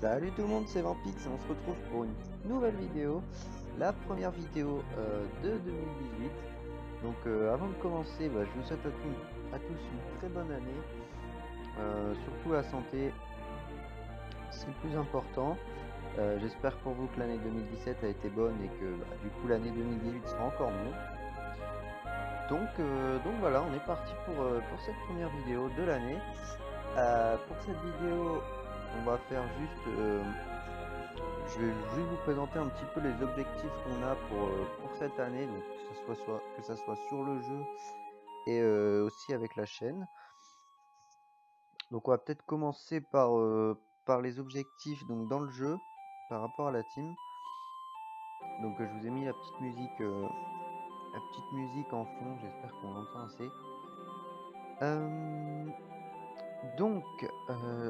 Salut tout le monde, c'est Vampix et on se retrouve pour une nouvelle vidéo, la première vidéo de 2018. Donc avant de commencer, je vous souhaite à tous une très bonne année, surtout la santé, c'est le plus important. J'espère pour vous que l'année 2017 a été bonne et que du coup l'année 2018 sera encore mieux. Donc voilà, on est parti pour cette première vidéo de l'année. Pour cette vidéo, on va faire juste... je vais juste vous présenter un petit peu les objectifs qu'on a pour cette année, donc que ça soit sur le jeu et aussi avec la chaîne. Donc on va peut-être commencer par les objectifs donc dans le jeu par rapport à la team. Donc je vous ai mis la petite musique en fond, j'espère qu'on l'entend assez. Donc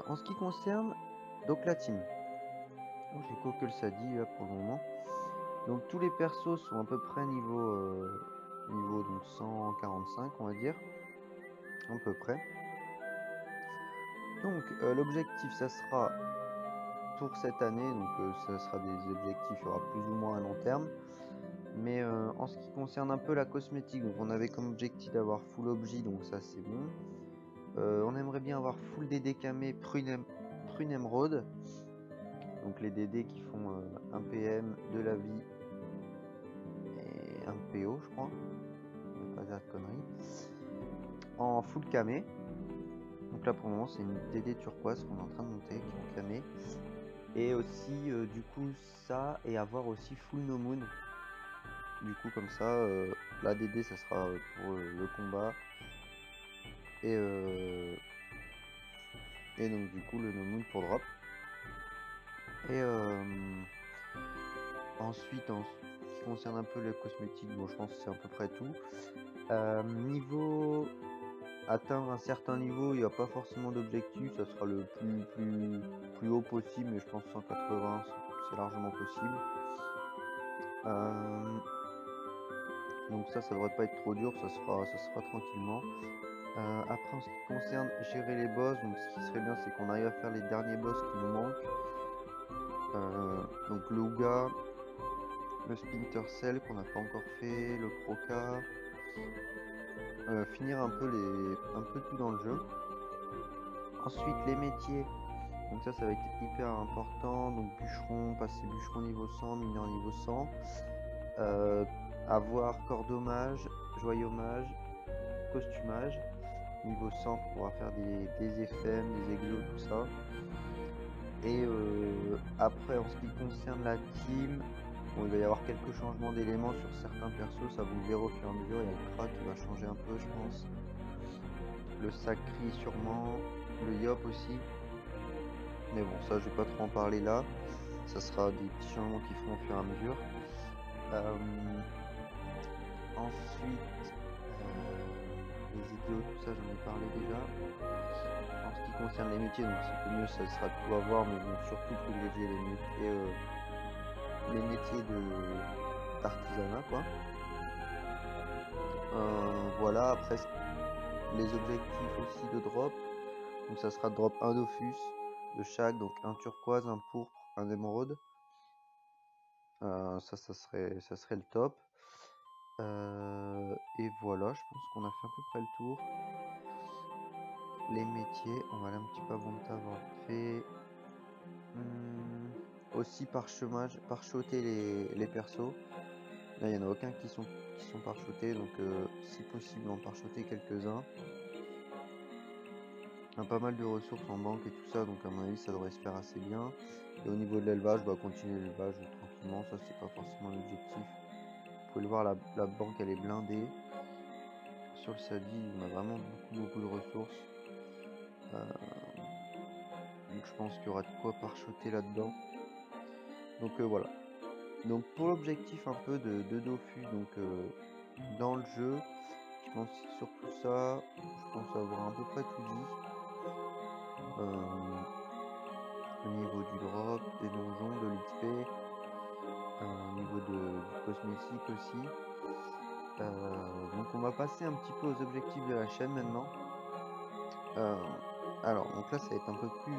en ce qui concerne donc la team, j'ai qu'au que ça dit là pour le moment. Donc tous les persos sont à peu près niveau donc 145 on va dire, à peu près. Donc l'objectif ça sera pour cette année, donc ça sera des objectifs, il y aura plus ou moins à long terme. Mais en ce qui concerne un peu la cosmétique, donc on avait comme objectif d'avoir full objet, donc ça c'est bon. On aimerait bien avoir full DD camé prune émeraude. Donc les DD qui font 1 PM, de la vie et 1 PO je crois. Ne pas dire de conneries. En full camé. Donc là pour le moment c'est une DD turquoise qu'on est en train de monter, qui est encamée. Et aussi du coup ça, et avoir aussi full no moon. Du coup comme ça la DD ça sera pour le combat. Et donc du coup le no moon pour drop. Et ensuite en ce qui concerne un peu les cosmétiques, bon je pense que c'est à peu près tout. Niveau atteindre un certain niveau, il n'y a pas forcément d'objectif, ça sera le plus haut possible, mais je pense 180 c'est largement possible. Donc ça devrait pas être trop dur, ça se fera tranquillement. Après en ce qui concerne gérer les boss, donc ce qui serait bien c'est qu'on arrive à faire les derniers boss qui nous manquent. Donc le Ouga, le Splinter Cell qu'on n'a pas encore fait, le Croca. Finir un peu tout dans le jeu. Ensuite les métiers, donc ça va être hyper important. Donc bûcheron, passer bûcheron niveau 100, mineur niveau 100. Avoir cordommage, joyomage, costumage. Niveau 100 pour pouvoir faire des FM, des exos, tout ça. Et après en ce qui concerne la team, bon, il va y avoir quelques changements d'éléments sur certains persos, ça vous le verrez au fur et à mesure. Il y a le Kra qui va changer un peu je pense. Le Sacri sûrement, le Yop aussi. Mais bon ça je vais pas trop en parler là. Ça sera des petits changements qui feront au fur et à mesure. Ensuite les idiots, tout ça j'en ai parlé déjà. En ce qui concerne les métiers, donc c'est mieux, ça sera tout à voir, mais bon surtout privilégier les métiers d'artisanat quoi. Voilà, après les objectifs aussi de drop, donc ça sera drop un Dofus de chaque, donc un turquoise, un pourpre, un émeraude. Ça serait le top. Et voilà, je pense qu'on a fait à peu près le tour. Les métiers, on va aller un petit peu avant de t'avoir fait. Aussi parchoter les persos. Là, il n'y en a aucun qui sont parchotés, donc si possible, en parchoter quelques-uns. On a pas mal de ressources en banque et tout ça, donc à mon avis, ça devrait se faire assez bien. Et au niveau de l'élevage, continuer l'élevage tranquillement, ça c'est pas forcément l'objectif. Vous pouvez le voir, la banque elle est blindée. Sur le Sadi, on a vraiment beaucoup de ressources. Donc je pense qu'il y aura de quoi parchoter là-dedans. Donc voilà. Donc pour l'objectif un peu de Dofus, donc dans le jeu, je pense surtout ça. Je pense avoir à peu près tout dit. Au niveau du drop, des donjons, de l'XP, au niveau du cosmétique aussi. Donc on va passer un petit peu aux objectifs de la chaîne maintenant. Alors donc là ça va être un peu plus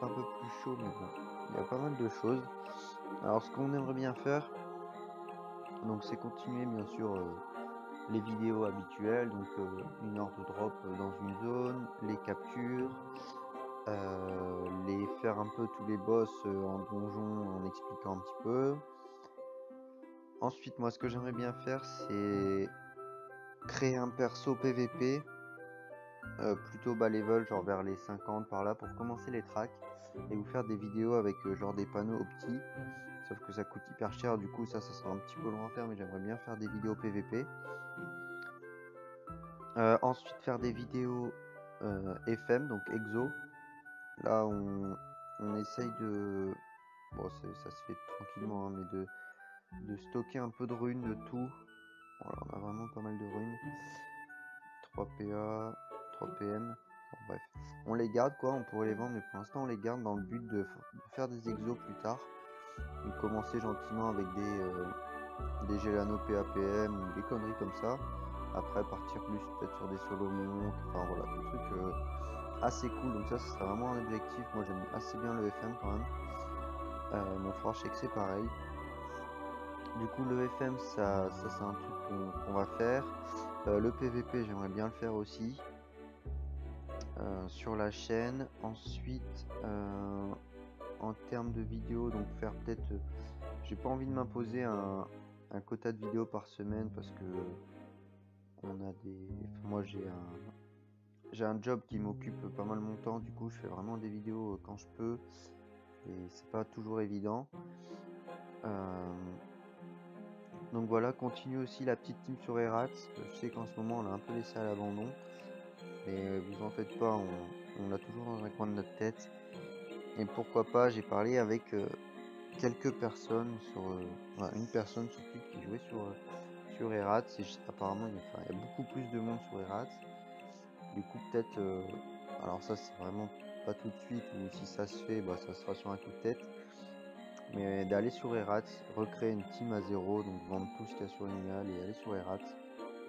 un peu plus chaud, mais bon, il y a pas mal de choses. Alors ce qu'on aimerait bien faire, donc c'est continuer bien sûr les vidéos habituelles, donc 1 heure de drop dans une zone, les captures, les faire un peu tous les boss en donjon en expliquant un petit peu. Ensuite, moi ce que j'aimerais bien faire, c'est créer un perso PVP plutôt bas level, genre vers les 50 par là, pour commencer les tracks et vous faire des vidéos avec genre des panneaux opti. Sauf que ça coûte hyper cher, du coup ça sera un petit peu long à faire, mais j'aimerais bien faire des vidéos PVP. Ensuite faire des vidéos FM, donc exo. Là on essaye de... Bon ça se fait tranquillement, hein, mais de stocker un peu de runes de tout. Voilà, on a vraiment pas mal de runes. 3 PA, 3 PM. Bon, bref, on les garde quoi, on pourrait les vendre, mais pour l'instant on les garde dans le but de faire des exos plus tard. Donc commencer gentiment avec des Gelano PAPM ou des conneries comme ça. Après partir plus peut-être sur des solo monk, enfin voilà, des trucs assez cool. Donc ça serait vraiment un objectif. Moi j'aime assez bien le FM quand même. Mon frère je sais que c'est pareil. Du coup le FM ça c'est un truc qu'on va faire. Le PVP j'aimerais bien le faire aussi. Sur la chaîne. Ensuite, en termes de vidéos, donc faire peut-être... j'ai pas envie de m'imposer un quota de vidéos par semaine parce que on a des... Enfin, moi j'ai un job qui m'occupe pas mal mon temps, du coup je fais vraiment des vidéos quand je peux et c'est pas toujours évident. Donc voilà, continue aussi la petite team sur Erats. Je sais qu'en ce moment on l'a un peu laissé à l'abandon, mais vous en faites pas, on l'a toujours dans un coin de notre tête. Et pourquoi pas, j'ai parlé avec quelques personnes sur une personne surtout qui jouait sur Erats. Apparemment il y a beaucoup plus de monde sur Erats. Du coup peut-être alors ça c'est vraiment pas tout de suite, ou si ça se fait, bah, ça sera sur un coup de tête. Mais d'aller sur Erats, recréer une team à zéro, donc vendre tout ce qu'il y a sur Lineal et aller sur Erats.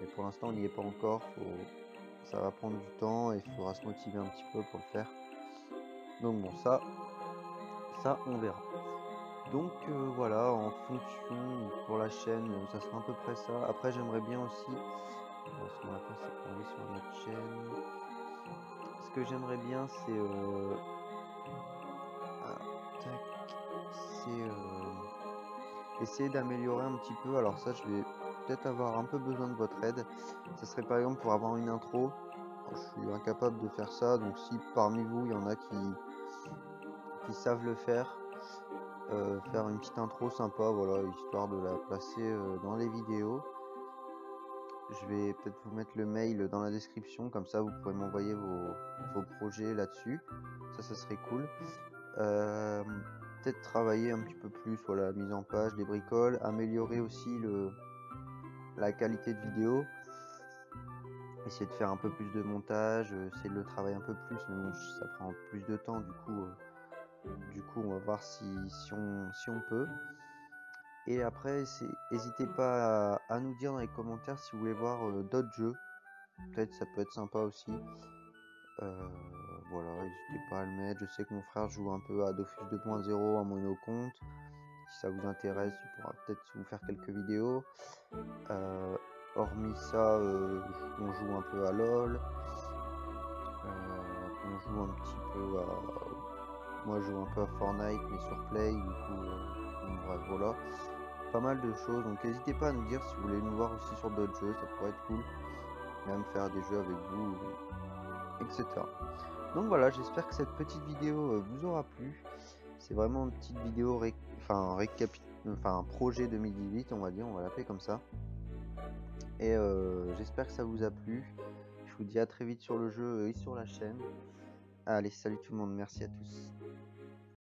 Mais pour l'instant on n'y est pas encore, ça va prendre du temps et il faudra se motiver un petit peu pour le faire. Donc bon, ça on verra. Donc voilà, en fonction pour la chaîne, ça sera à peu près ça. Après j'aimerais bien aussi, ce qu'on va faire c'est qu'on est sur notre chaîne. Ce que j'aimerais bien c'est essayer d'améliorer un petit peu. Alors ça je vais peut-être avoir un peu besoin de votre aide. Ça serait par exemple pour avoir une intro. Je suis incapable de faire ça, donc si parmi vous il y en a qui savent le faire, faire une petite intro sympa, voilà, histoire de la placer dans les vidéos. Je vais peut-être vous mettre le mail dans la description, comme ça vous pourrez m'envoyer vos projets là-dessus. Ça serait cool. Peut-être travailler un petit peu plus sur la mise en page, les bricoles, améliorer aussi la qualité de vidéo. Essayer de faire un peu plus de montage, essayer de le travailler un peu plus, mais bon, ça prend plus de temps, du coup on va voir si on peut. Et après n'hésitez pas à nous dire dans les commentaires si vous voulez voir d'autres jeux, peut-être ça peut être sympa aussi. Voilà, n'hésitez pas à le mettre. Je sais que mon frère joue un peu à Dofus 2.0 en monocompte. Si ça vous intéresse, il pourra peut-être vous faire quelques vidéos. Hormis ça, on joue un peu à LOL. On joue un petit peu à... Moi je joue un peu à Fortnite mais sur Play, du coup bref, voilà. Pas mal de choses, donc n'hésitez pas à nous dire si vous voulez nous voir aussi sur d'autres jeux, ça pourrait être cool. Même faire des jeux avec vous, etc. Donc voilà, j'espère que cette petite vidéo vous aura plu. C'est vraiment une petite vidéo, projet 2018, on va dire, on va l'appeler comme ça. Et j'espère que ça vous a plu. Je vous dis à très vite sur le jeu et sur la chaîne. Allez, salut tout le monde, merci à tous.